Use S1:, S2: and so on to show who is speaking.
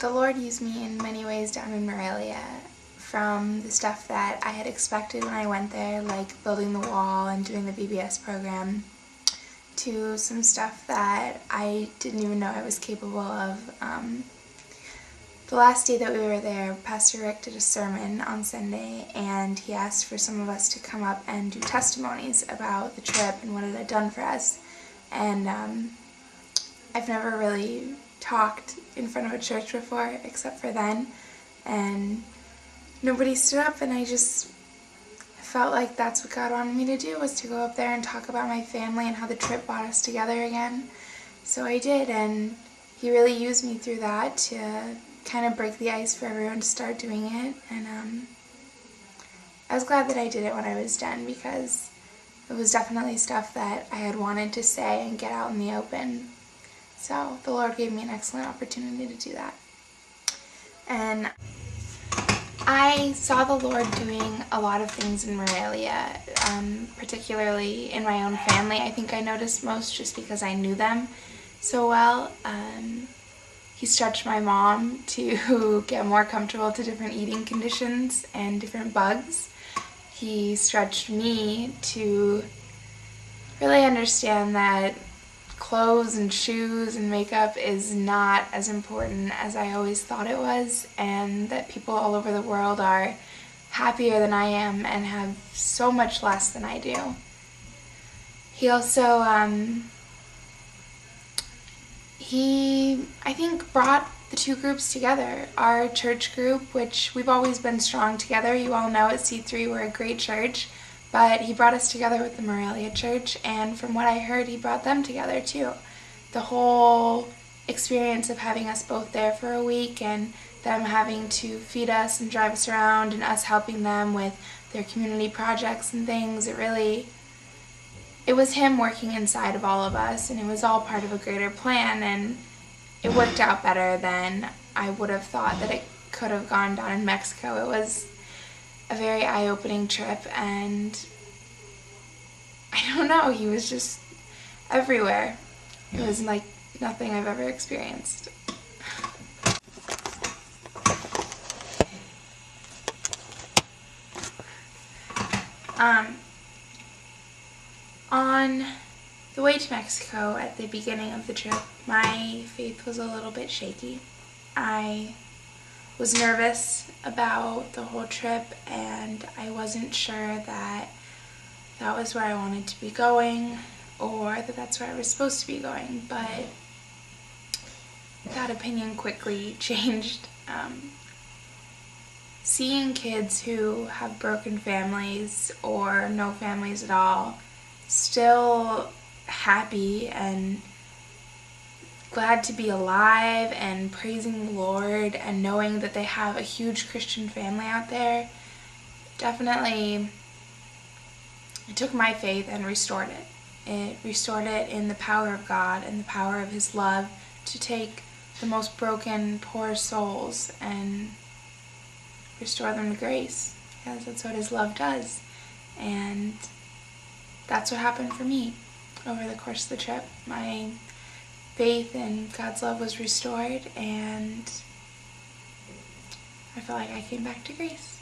S1: The Lord used me in many ways down in Morelia, from the stuff that I had expected when I went there, like building the wall and doing the VBS program, to some stuff that I didn't even know I was capable of. The last day that we were there, Pastor Rick did a sermon on Sunday, and he asked for some of us to come up and do testimonies about the trip and what it had done for us. And I've never really talked in front of a church before, except for then, and nobody stood up, and I felt like that's what God wanted me to do, was to go up there and talk about my family and how the trip brought us together again. So I did, and he really used me through that to kind of break the ice for everyone to start doing it. And I was glad that I did it when I was done, because it was definitely stuff that I had wanted to say and get out in the open. So the Lord gave me an excellent opportunity to do that. And I saw the Lord doing a lot of things in Morelia, particularly in my own family. I think I noticed most just because I knew them so well. He stretched my mom to get more comfortable to different eating conditions and different bugs. He stretched me to really understand that clothes and shoes and makeup is not as important as I always thought it was, and that people all over the world are happier than I am and have so much less than I do. He also, I think, brought the two groups together. Our church group, which we've always been strong together. You all know at C3 we're a great church. But he brought us together with the Morelia church, and from what I heard, he brought them together too. The whole experience of having us both there for a week, and them having to feed us and drive us around, and us helping them with their community projects and things, it was him working inside of all of us, and it was all part of a greater plan, and it worked out better than I would have thought that it could have gone down in Mexico. It was a very eye-opening trip, and I don't know, he was just everywhere. It was like nothing I've ever experienced. On the way to Mexico at the beginning of the trip, my faith was a little bit shaky. I was nervous about the whole trip, and I wasn't sure that that was where I wanted to be going, or that that's where I was supposed to be going, but that opinion quickly changed. Seeing kids who have broken families or no families at all still happy and glad to be alive and praising the Lord and knowing that they have a huge Christian family out there, definitely, it took my faith and restored it. It restored it in the power of God and the power of His love to take the most broken, poor souls and restore them to grace, because that's what His love does. And that's what happened for me over the course of the trip. My faith in God's love was restored, and I felt like I came back to grace.